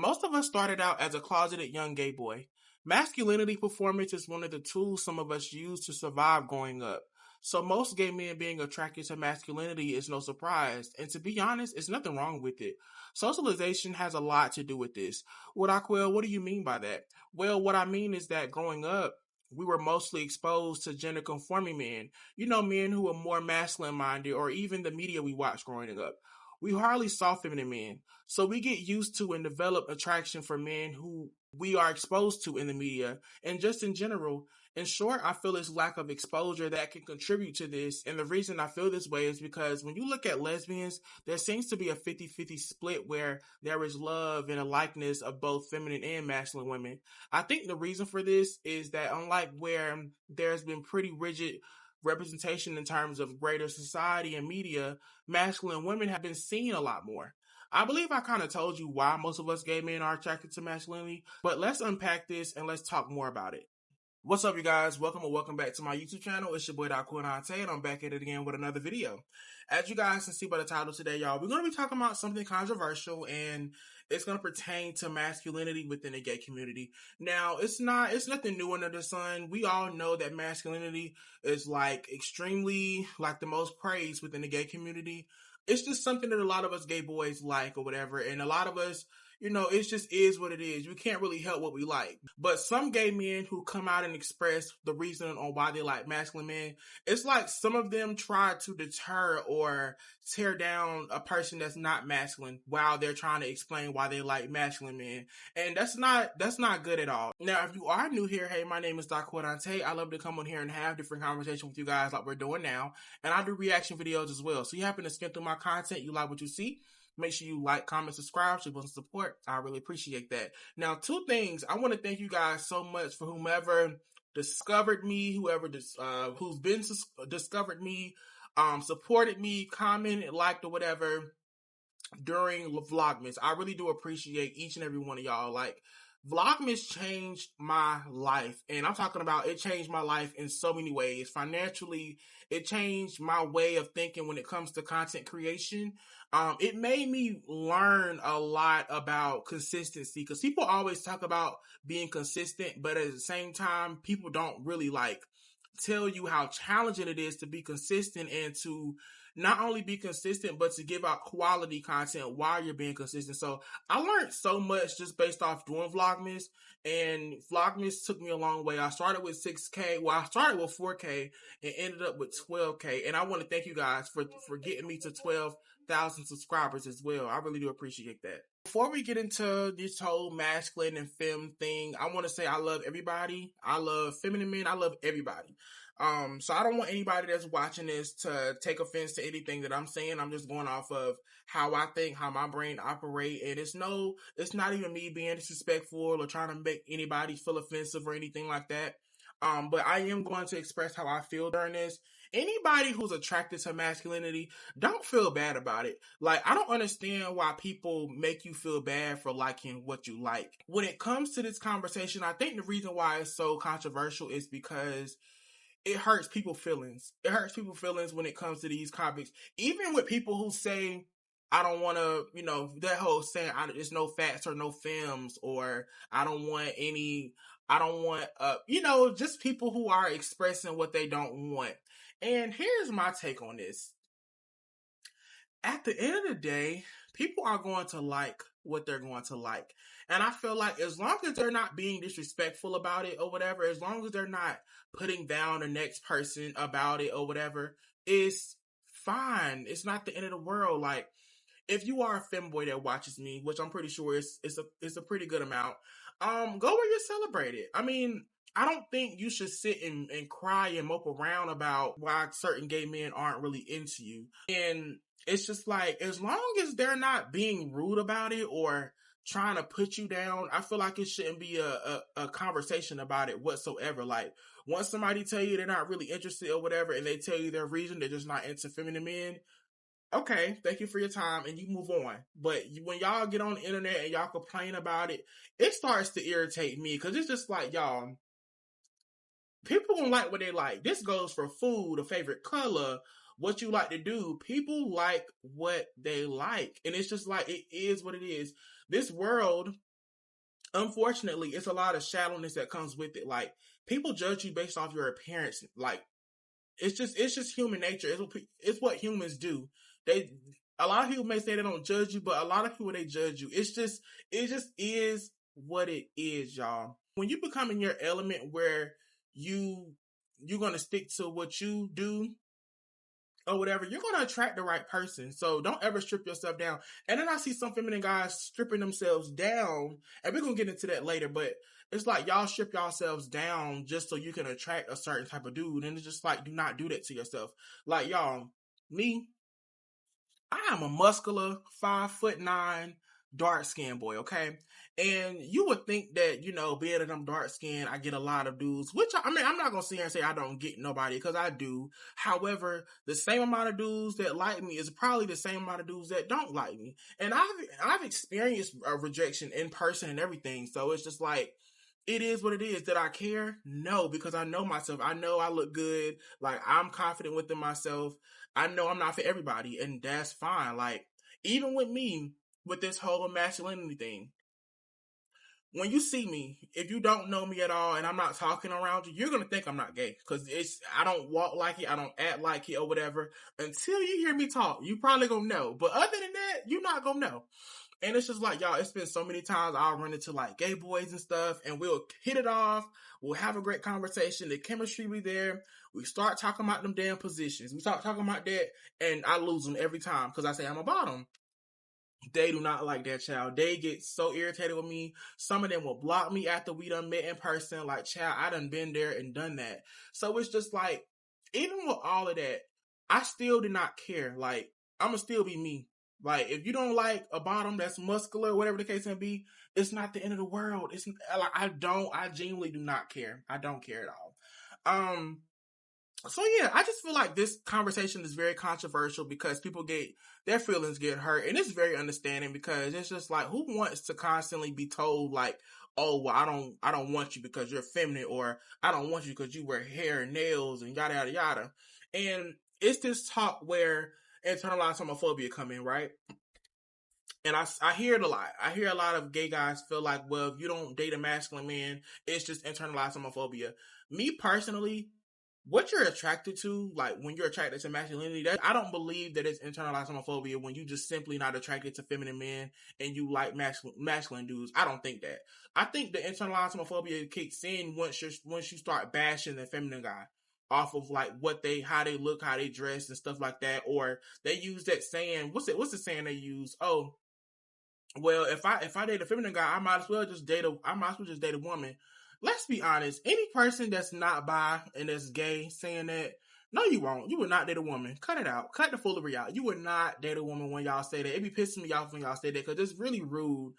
Most of us started out as a closeted young gay boy. Masculinity performance is one of the tools some of us use to survive growing up. So most gay men being attracted to masculinity is no surprise. And to be honest, there's nothing wrong with it. Socialization has a lot to do with this. What do you mean by that? Well, what I mean is that growing up, we were mostly exposed to gender conforming men. Men who were more masculine minded, or even the media we watched growing up. We hardly saw feminine men. So we get used to and develop attraction for men who we are exposed to in the media. And just in general, in short, I feel it's lack of exposure that can contribute to this. And the reason I feel this way is because when you look at lesbians, there seems to be a 50-50 split where there is love and a likeness of both feminine and masculine women. I think the reason for this is that unlike where there's been pretty rigid representation in terms of greater society and media, masculine women have been seen a lot more. I believe I kind of told you why most of us gay men are attracted to masculinity, but let's unpack this and let's talk more about it. What's up, you guys? Welcome back to my YouTube channel. It's your boy, Dante, and I'm back at it again with another video. As you guys can see by the title today, y'all, we're going to be talking about something controversial, and it's going to pertain to masculinity within the gay community. Now, it's nothing new under the sun. We all know that masculinity is extremely the most praised within the gay community. It's just something that a lot of us gay boys like or whatever, and a lot of us, it just is what it is. We can't really help what we like. But some gay men who come out and express the reason on why they like masculine men, it's like some of them try to deter or tear down a person that's not masculine while they're trying to explain why they like masculine men. And that's not good at all. Now, if you are new here, hey, my name is Dante. I love to come on here and have different conversations with you guys like we're doing now. And I do reaction videos as well. So you happen to skim through my content, you like what you see. Make sure you like, comment, subscribe, show some support. I really appreciate that. Now, two things. I want to thank you guys so much for whomever discovered me, who's been discovered me, supported me, commented, liked, or whatever during vlogmas. I really do appreciate each and every one of y'all. Vlogmas changed my life, and I'm talking about it changed my life in so many ways. Financially, it changed my way of thinking when it comes to content creation. It made me learn a lot about consistency, because people always talk about being consistent, but at the same time, people don't really tell you how challenging it is to be consistent and to not only be consistent, but to give out quality content while you're being consistent. So I learned so much just based off doing Vlogmas, and Vlogmas took me a long way. I started with 6K. Well, I started with 4K and ended up with 12K. And I want to thank you guys for getting me to 12,000 subscribers as well. I really do appreciate that. Before we get into this whole masculine and femme thing, I want to say I love everybody. I love feminine men. I love everybody. So I don't want anybody that's watching this to take offense to anything that I'm saying. I'm just going off of how I think, how my brain operate, and it's not even me being disrespectful or trying to make anybody feel offensive or anything like that. But I am going to express how I feel during this. Anybody who's attracted to masculinity, don't feel bad about it. I don't understand why people make you feel bad for liking what you like. When it comes to this conversation, I think the reason why it's so controversial is because it hurts people's feelings. It hurts people's feelings when it comes to these topics. Even with people who say, I don't want to, that whole saying, there's no facts or no films, or just people who are expressing what they don't want. And here's my take on this. At the end of the day, people are going to like what they're going to like. And I feel like as long as they're not being disrespectful about it or whatever, as long as they're not putting down the next person about it or whatever, it's fine. It's not the end of the world. If you are a femboy that watches me, which I'm pretty sure it's a pretty good amount, go where you're celebrated. I mean, I don't think you should sit and cry and mope around about why certain gay men aren't really into you. And it's just as long as they're not being rude about it or trying to put you down, I feel like it shouldn't be a conversation about it whatsoever. Once somebody tell you they're not really interested or whatever, and they tell you their reason, they're just not into feminine men, okay, thank you for your time, and you move on. But when y'all get on the internet and y'all complain about it, it starts to irritate me, because it's just y'all, people don't like what they like. This goes for food, a favorite color, what you like to do. People like what they like. And it's just it is what it is. This world unfortunately, it's a lot of shallowness that comes with it. Like, people judge you based off your appearance. Like, it's just human nature. It's what humans do. They A lot of people may say they don't judge you, but a lot of people, they judge you. It just is what it is, y'all. When you become in your element where you're gonna stick to what you do or whatever, you're gonna attract the right person. So don't ever strip yourself down. And then I see some feminine guys stripping themselves down, and we're gonna get into that later, but it's like y'all strip yourselves down just so you can attract a certain type of dude. And it's just like, do not do that to yourself. Like, y'all, me, I am a muscular 5'9" dark skinned boy, okay? And you would think that, being that I'm dark skinned, I get a lot of dudes, which I mean, I'm not gonna sit here and say I don't get nobody, because I do. However, the same amount of dudes that like me is probably the same amount of dudes that don't like me. And I've experienced rejection in person and everything. So it's just like, it is what it is. Did I care? No, because I know myself. I know I look good. Like, I'm confident within myself. I know I'm not for everybody, and that's fine. Like, even with me, with this whole masculinity thing, when you see me, if you don't know me at all and I'm not talking around you, you're gonna think I'm not gay, because I don't walk like it, I don't act like it or whatever. Until you hear me talk, you probably gonna know. But other than that, you're not gonna know. And it's just like, y'all, it's been so many times I'll run into like gay boys and stuff, and we'll hit it off. We'll have a great conversation. The chemistry be there. We start talking about them damn positions. We start talking about that, and I lose them every time because I say I'm a bottom. They do not like that, child. They get so irritated with me. Some of them will block me after we done met in person. Like, child, I done been there and done that. So it's just like, even with all of that, I still did not care. Like, I'm going to still be me. Like, if you don't like a bottom that's muscular, whatever the case may be, it's not the end of the world. It's like, I genuinely do not care. I don't care at all. So yeah, I just feel like this conversation is very controversial because their feelings get hurt, and it's very understanding, because it's just like, who wants to constantly be told like, oh, well, I don't want you because you're feminine, or I don't want you because you wear hair and nails and yada yada yada. And it's this talk where internalized homophobia come in, right? And I hear it a lot. I hear a lot of gay guys feel like, well, if you don't date a masculine man, it's just internalized homophobia. Me personally, what you're attracted to, like when you're attracted to masculinity, I don't believe that it's internalized homophobia when you just simply not attracted to feminine men and you like masculine dudes. I don't think that. I think the internalized homophobia kicks in once you start bashing the feminine guy off of like how they look, how they dress and stuff like that. Or they use that saying, what's the saying they use? Oh, well, if I date a feminine guy, I might as well just date a woman. Let's be honest. Any person that's not bi and that's gay saying that, no, you won't. You would not date a woman. Cut it out. Cut the foolery out. You would not date a woman when y'all say that. It be pissing me off when y'all say that, because it's really rude.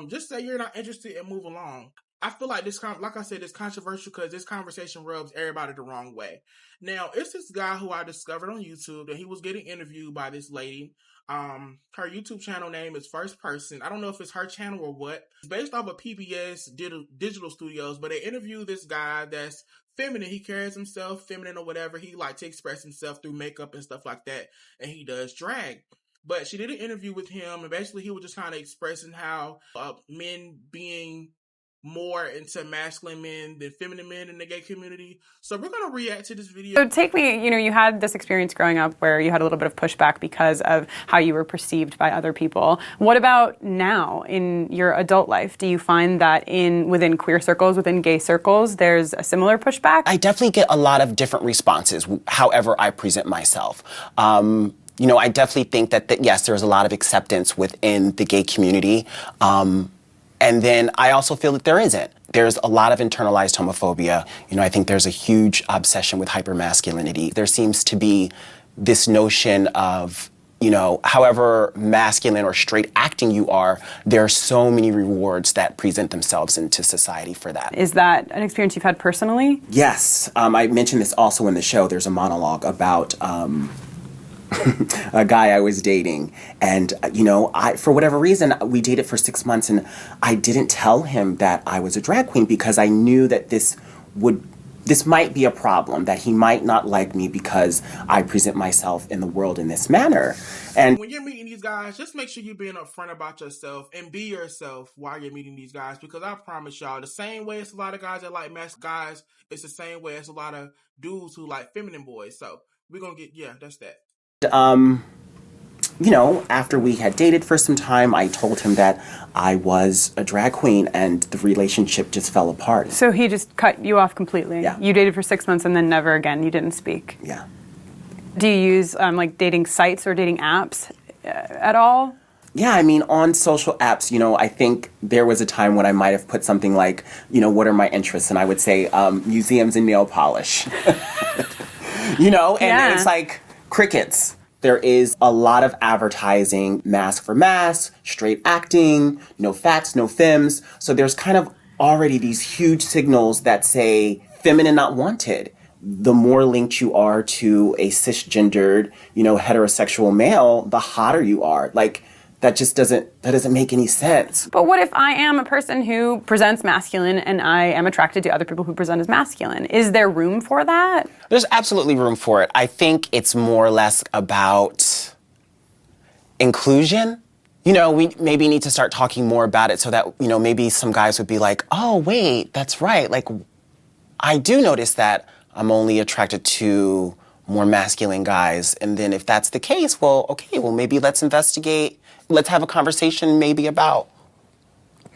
Just say you're not interested and move along. I feel like like I said, it's controversial because this conversation rubs everybody the wrong way. Now, it's this guy who I discovered on YouTube that he was getting interviewed by this lady. Her YouTube channel name is First Person. I don't know if it's her channel or what. It's based off of PBS Digital Studios, but they interview this guy that's feminine. He carries himself feminine or whatever. He like to express himself through makeup and stuff like that, and he does drag. But she did an interview with him, and basically he was just kind of expressing how men being more into masculine men than feminine men in the gay community. So we're going to react to this video. So take me, you had this experience growing up where you had a little bit of pushback because of how you were perceived by other people. What about now in your adult life? Do you find that within queer circles, within gay circles, there's a similar pushback? I definitely get a lot of different responses, however I present myself. I definitely think that yes, there's a lot of acceptance within the gay community. And then I also feel that there isn't. There's a lot of internalized homophobia. I think there's a huge obsession with hypermasculinity. There seems to be this notion of, however masculine or straight acting you are, there are so many rewards that present themselves into society for that. Is that an experience you've had personally? Yes. I mentioned this also in the show. There's a monologue about a guy I was dating, and for whatever reason, we dated for 6 months, and I didn't tell him that I was a drag queen because I knew that this would this might be a problem, that he might not like me because I present myself in the world in this manner. And when you're meeting these guys, just make sure you're being upfront about yourself and be yourself while you're meeting these guys. Because I promise y'all, the same way it's a lot of guys that like masculine guys, it's the same way as a lot of dudes who like feminine boys. So we're gonna get, yeah, that's that. you know, after we had dated for some time, I told him that I was a drag queen, and the relationship just fell apart. So he just cut you off completely? Yeah. You dated for 6 months and then never again, you didn't speak? Yeah. Do you use like dating sites or dating apps at all? Yeah, I mean, on social apps, you know, I think there was a time when I might have put something like, you know, what are my interests? And I would say museums and nail polish. You know, and it's like crickets. There is a lot of advertising, mask for mask, straight acting, no fats, no femmes. So there's kind of already these huge signals that say feminine not wanted. The more linked you are to a cisgendered, you know, heterosexual male, the hotter you are. Like, that doesn't make any sense. But what if I am a person who presents masculine and I am attracted to other people who present as masculine? Is there room for that? There's absolutely room for it. I think it's more or less about inclusion. You know, we maybe need to start talking more about it so that, you know, maybe some guys would be like, oh, wait, that's right. Like, I do notice that I'm only attracted to more masculine guys. And then if that's the case, well, okay, well, maybe let's investigate. Let's have a conversation maybe about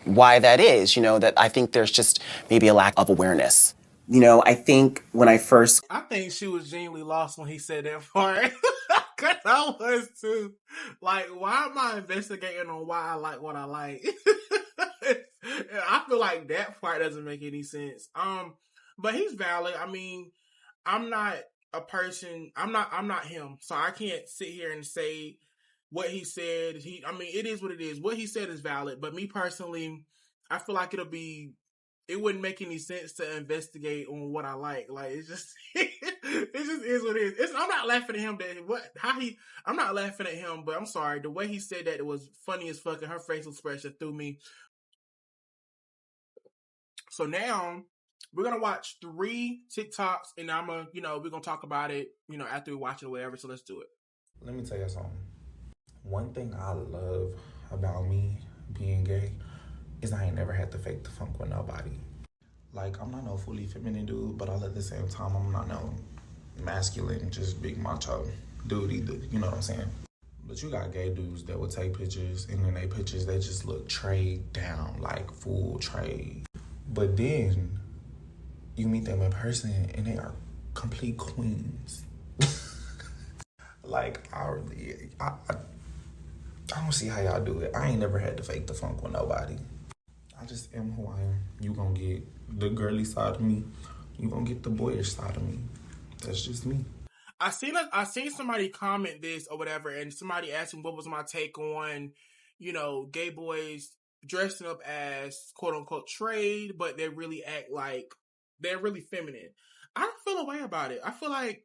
why that is, you know, that I think there's just maybe a lack of awareness. You know, I think when I think she was genuinely lost when he said that part. Cause I was too. Like, why am I investigating on why I like what I like? I feel like that part doesn't make any sense. But he's valid. I mean, I'm not a person. I'm not him. So I can't sit here and say what he said. I mean, it is what it is. What he said is valid. But me personally, I feel like it wouldn't make any sense to investigate on what I like. Like, it's just, it just is what it is. I'm not laughing at him I'm not laughing at him, but I'm sorry. The way he said that, it was funny as fuck, and her facial expression threw me. So now we're going to watch 3 TikToks, and we're going to talk about it, after we watch it or whatever. So let's do it. Let me tell you something. One thing I love about me being gay is I ain't never had to fake the funk with nobody. Like, I'm not no fully feminine dude, but all at the same time, I'm not no masculine, just big macho dude either. You know what I'm saying? But you got gay dudes that will take pictures, and in their pictures, they just look trade down, like full trade. But then you meet them in person, and they are complete queens. Like, I don't see how y'all do it. I ain't never had to fake the funk with nobody. I just am who I am. You gonna get the girly side of me. You gonna get the boyish side of me. That's just me. I seen somebody comment this or whatever, and somebody asked me what was my take on, gay boys dressing up as quote unquote trade, but they really act like they're really feminine. I don't feel a way about it. I feel like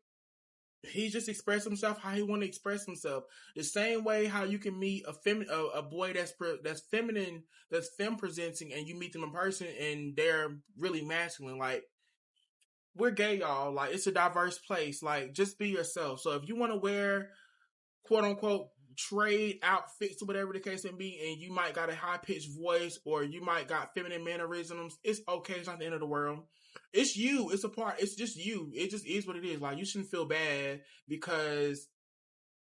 he just expressed himself how he want to express himself. The same way how you can meet a boy that's feminine, that's femme presenting, and you meet them in person and they're really masculine. Like, we're gay, y'all. Like, it's a diverse place. Like, just be yourself. So if you want to wear quote unquote trade outfits or whatever the case may be, and you might got a high pitched voice or you might got feminine mannerisms, it's okay. It's not the end of the world. It's you. It's a part. It's just you. It just is what it is. Like, you shouldn't feel bad because,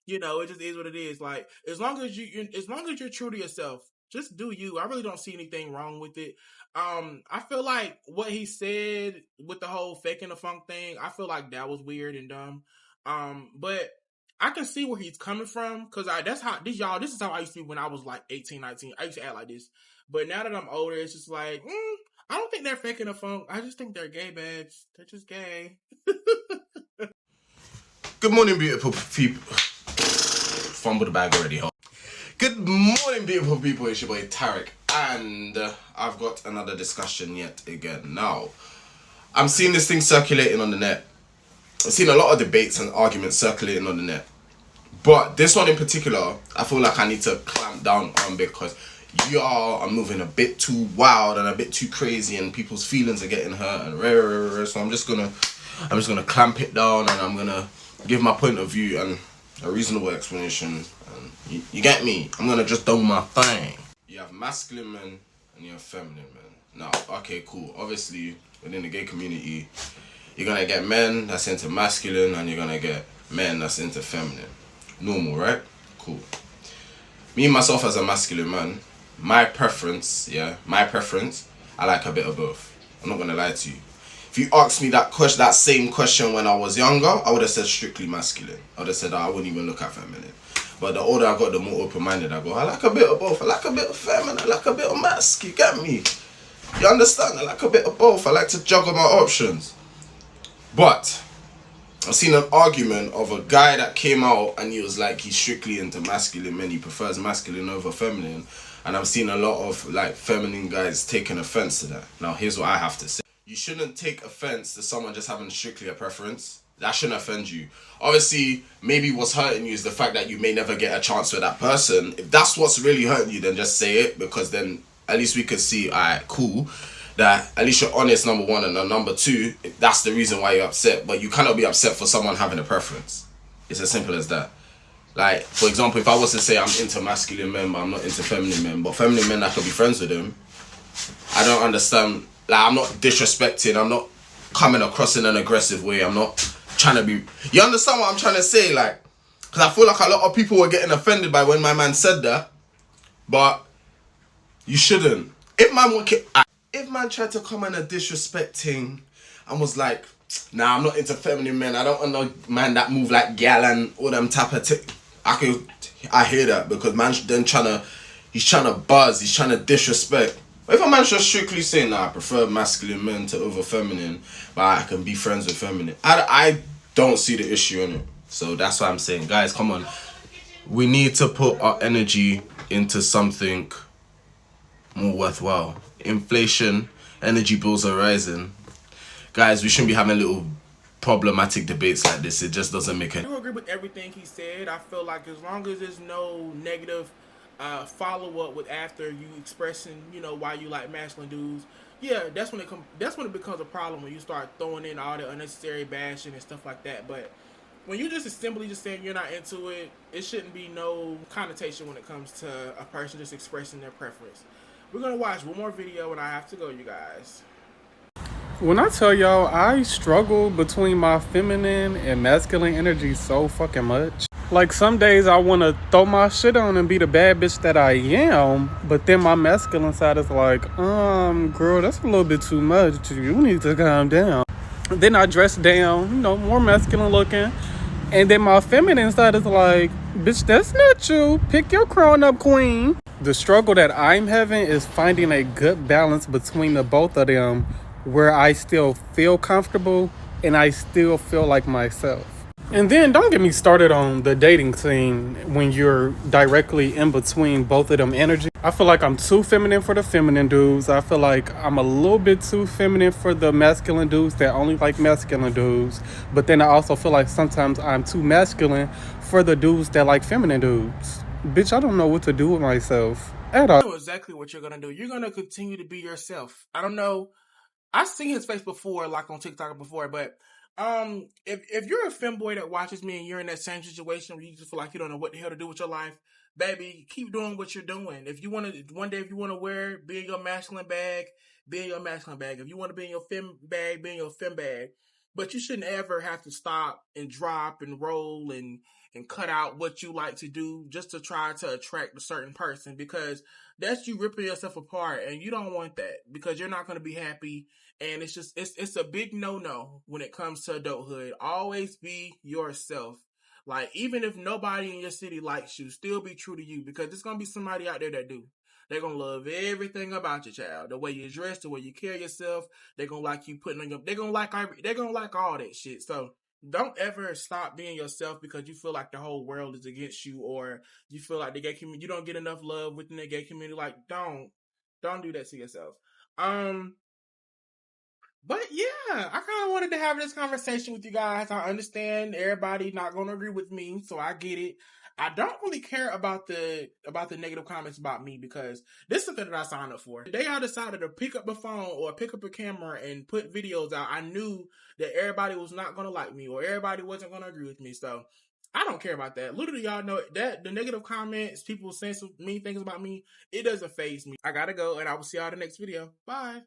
it just is what it is. Like, as long as you're true to yourself, just do you. I really don't see anything wrong with it. I feel like what he said with the whole faking the funk thing, I feel like that was weird and dumb. But I can see where he's coming from, because this is how I used to be when I was like 18, 19. I used to act like this. But now that I'm older, it's just like, I don't think they're faking the funk. I just think they're gay, babes. They're just gay. Good morning, beautiful people. Fumbled the bag already, huh? Good morning, beautiful people. It's your boy Tarek, and I've got another discussion yet again. Now, I'm seeing this thing circulating on the net. I've seen a lot of debates and arguments circulating on the net, but this one in particular, I feel like I need to clamp down on, because y'all are moving a bit too wild and a bit too crazy, and people's feelings are getting hurt and rare. So I'm just gonna clamp it down, and I'm gonna give my point of view and a reasonable explanation. And you get me? I'm gonna just do my thing. You have masculine men and you have feminine men. Now, okay, cool. Obviously, within the gay community, you're gonna get men that's into masculine and you're gonna get men that's into feminine. Normal, right? Cool. Me, myself, as a masculine man, my preference, I like a bit of both. I'm not gonna lie to you. If you asked me that same question when I was younger, I would have said strictly masculine. I would have said I wouldn't even look at feminine. But the older I got, the more open-minded I go. I like a bit of both. I like a bit of feminine. I like a bit of masc. You get me? You understand? I like a bit of both. I like to juggle my options. But I've seen an argument of a guy that came out and he was like, he's strictly into masculine men. He prefers masculine over feminine. And I've seen a lot of like feminine guys taking offense to that. Now, here's what I have to say. You shouldn't take offense to someone just having strictly a preference. That shouldn't offend you. Obviously, maybe what's hurting you is the fact that you may never get a chance with that person. If that's what's really hurting you, then just say it, because then at least we could see, alright, cool, that at least you're honest, number one, and then number two, that's the reason why you're upset. But you cannot be upset for someone having a preference. It's as simple as that. Like, for example, if I was to say I'm into masculine men, but I'm not into feminine men, but feminine men, I could be friends with them, I don't understand. Like, I'm not disrespecting, I'm not coming across in an aggressive way, I'm not trying to be... You understand what I'm trying to say? Like, because I feel like a lot of people were getting offended by when my man said that, but you shouldn't. If man tried to come in a disrespecting and was like, nah, I'm not into feminine men, I don't want no man that move like gal and all them type of I hear that, because man's then he's trying to buzz, he's trying to disrespect. But if a man's just strictly saying, nah, I prefer masculine men to over feminine, but I can be friends with feminine, I don't see the issue in it. So that's why I'm saying, guys, come on. We need to put our energy into something more worthwhile. Inflation, energy bills are rising. Guys, we shouldn't be having little problematic debates like this. It just doesn't make any... I do agree with everything he said. I feel like as long as there's no negative follow-up with after you expressing, why you like masculine dudes, yeah, that's when it becomes a problem, when you start throwing in all the unnecessary bashing and stuff like that. But when you just simply just saying you're not into it, it shouldn't be no connotation when it comes to a person just expressing their preference. We're gonna watch one more video and I have to go, you guys. When I tell y'all, I struggle between my feminine and masculine energy so fucking much. Like, some days I want to throw my shit on and be the bad bitch that I am, but then my masculine side is like, girl, that's a little bit too much. You need to calm down. Then I dress down, more masculine looking. And then my feminine side is like, bitch, that's not you. Pick your crown up, queen. The struggle that I'm having is finding a good balance between the both of them, where I still feel comfortable and I still feel like myself. And then don't get me started on the dating scene when you're directly in between both of them energy. I feel like I'm too feminine for the feminine dudes. I feel like I'm a little bit too feminine for the masculine dudes that only like masculine dudes. But then I also feel like sometimes I'm too masculine for the dudes that like feminine dudes. Bitch, I don't know what to do with myself at all. I know exactly what you're gonna do. You're gonna continue to be yourself. I don't know. I've seen his face before, like on TikTok before, but if you're a femboy that watches me and you're in that same situation where you just feel like you don't know what the hell to do with your life, baby, keep doing what you're doing. If you want to, one day if you want to be in your masculine bag, be in your masculine bag. If you want to be in your fem bag, be in your fem bag. But you shouldn't ever have to stop and drop and roll and cut out what you like to do just to try to attract a certain person, because that's you ripping yourself apart, and you don't want that, because you're not going to be happy. And it's a big no when it comes to adulthood. Always be yourself. Like, even if nobody in your city likes you, still be true to you, because there's gonna be somebody out there that do. They're gonna love everything about your child. The way you dress, the way you carry yourself. They're gonna like you putting on your. They're gonna like all that shit. So don't ever stop being yourself because you feel like the whole world is against you, or you feel like the gay community, you don't get enough love within the gay community. Like, don't do that to yourself. But yeah, I kind of wanted to have this conversation with you guys. I understand everybody not going to agree with me, so I get it. I don't really care about the negative comments about me, because this is something that I signed up for. The day I decided to pick up a phone or pick up a camera and put videos out, I knew that everybody was not going to like me, or everybody wasn't going to agree with me. So I don't care about that. Literally, y'all know that the negative comments, people saying some mean things about me, it doesn't faze me. I gotta go, and I will see y'all in the next video. Bye.